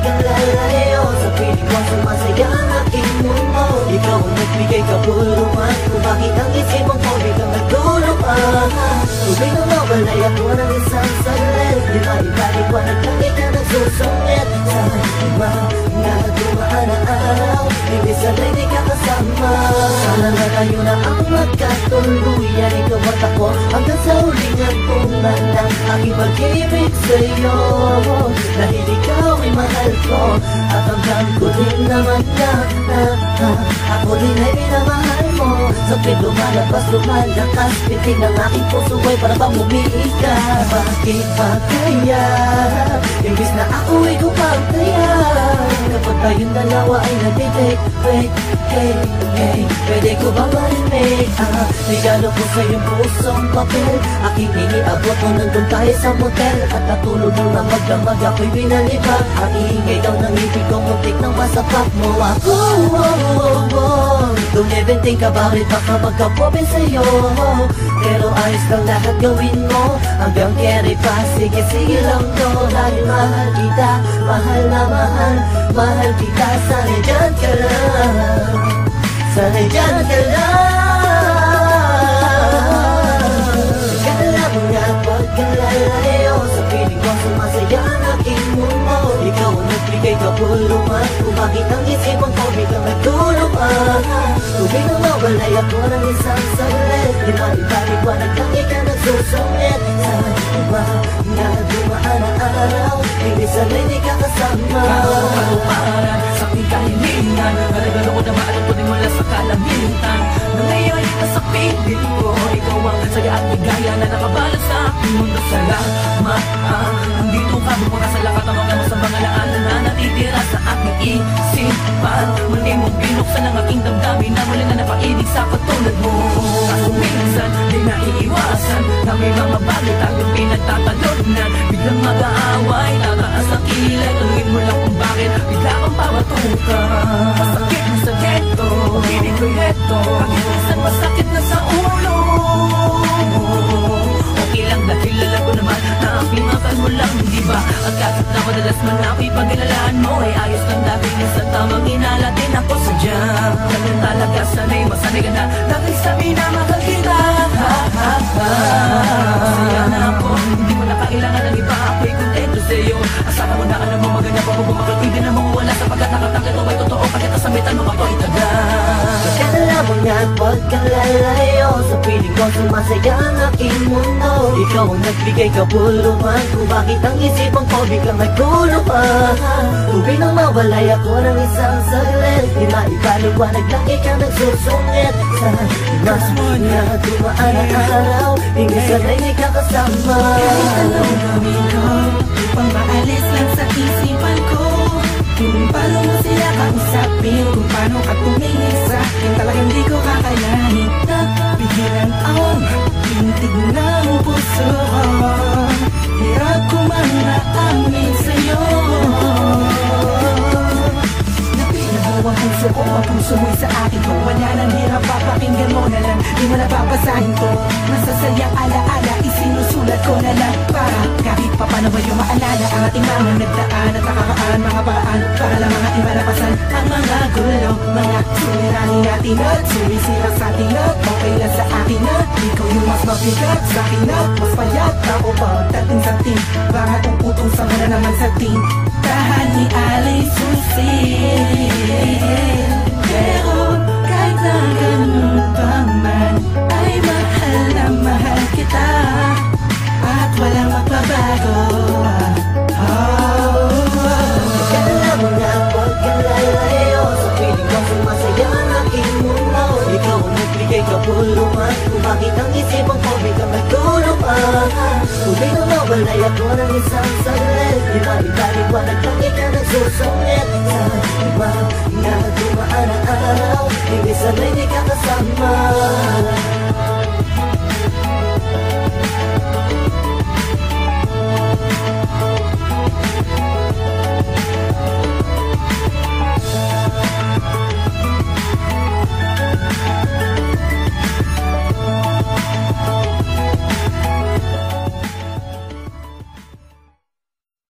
kang lalayo sa piling ko sumasaya ang aking mundo. Ikaw ang nagbigay kabuluhan kung bakit ang isip mong ko biglang nagtulungan. Tubig na mawalay ako ng isang saglit, di maibalik-wanag lang ikaw nagsusungit. Sa mga dumaan na araw, hindi sanay di ka kasama. Sana na tayo na ang magkatuluyan, ikaw at ako hanggang sa huling hantungan ng aking pag-ibig sa'yo. Dahil ikaw ay mahal ko at hanggang ko din naman na ako din ay minamahal mo. Sa lumalabas, lumalakas, pitig ng aking puso ay para bang umiika. Bakit ba kaya imbis na ako ay kumagtaya kapag tayong dalawa ay nagtitake? Wait, hey, hey, pwede ko ba marinig? Regalo ko sa iyong pusong papel, aking iniabot mo nandun tayo sa motel. At natulog ng namag-damag ako'y binalibag. Ang iingay daw ng ibig ko, muntik nang masapak mo ako. Don't even think about it, baka magkapopin sa'yo. Pero ayos lang lahat gawin mo hanggang carry pa, sige sige lang to. Dahil mahal kita, mahal na mahal, mahal kita. Sana'y dyan ka lang, sana'y dyan ka lang. Kala mo nga pagkalalayo sa piling ko sumasaya ang aking mundo. Ikaw ang nagbigay kabuluhan kung bakit ang isip mong ko biglang nagtulungan. Tubig na mawalay ako ng isang saglit, di maibalik-wanag lang ikaw nagsusungit. Sa mga dumaan na araw, hindi sanay di ka kasama. Kaluparan sa aking kahilingan, naregalo ko na maalatunin mula sa kalangitan. Na ngayon ay nasa piling ko, ikaw ang saya at ligaya na nakabalot sa aking mundo. Salamat, nandito ka, bumura sa lakat ng mga masang mga laanan na natitira sa aking isipan. Muli mong binuksan ang aking damdamin na muli na napainig sa katulad mo. Kaso minsan, di naiiwasan na may mga bagay tayong pinagtatalognan. Biglang mag-aaway, tataas ang kilay, tuloy mo lang kung bakit bigla kang pawatuka. Masakit na sa ghetto, piling ko'y heto, kahit minsan masakit na sa ulo. Okay lang dahil alam ko naman na ang pinakal mo lang, di ba? At kahit na madalas man ako ipaglalaan mo, ay ayos lang dahil sa tamang hinala din ako sadyang ganun talaga, sanay masanay ka na dahil sabi na mahal kita. Masaya na ako, hindi mo na kailangan ng iba, ako'y kontento sa'yo. Asahan mo na alam mo maganda pa mo bumakal, hindi na mawawala sapagkat nakatangkit mo ay totoo, kahit nasamitan mo ako'y tagal. Kala mo nga pagkalalayo sa piling ko sumasaya ang aking mundo. Ikaw ang nagbigay kabuluhan kung bakit ang isipan ko biglang nagtulungan. Tubig nang mawalay ako ng isang saglit, di maibalik-wanag lang ikaw nagsusungit. Sa mga dumaan na araw, hindi sanay di ka kasama. Kahit anong gawin ko, upang maalis lang sa isipan ko, kung paano mo sila kausapin, kung paano ka tumingin sa akin, talagang di ko kakayanin. Napigilan ang tintig ng puso ko, hirap ko man naamin sa'yo. Napilaw ang puso ko, ang puso mo'y sa akin ko. Wala nang hirap, papakinggan mo na lang, di mo na babasahin ko. Masasayang alaala, isinusulat ko na lang para kahit pa paano ba yung maalala ang ating mga nagdaan at nakakaan mga paraan para lang mga imalapasan ang mga gulo, mga suliranin natin at sumisira sa atin at okay lang sa akin na ikaw yung mas mabigat sa akin at mas payat ako pagdating sa team, baka kung utong sa muna naman sa team tahan ni Alay Susi. Pero kahit na ganun pa man ay mahal na mahal kita at walang magbabago. Kala mo nga pagkalalayo sa piling ko sumasaya ang aking mundo. Ikaw ang nagbigay kabuluhan kung bakit ang isipan ko biglang nagtulungan. Tubig na mawalay ako ng isang saglit, di maibalik-wanag lang ikaw nagsusungit. Sa mga dumaan na araw, hindi sanay di ka kasama.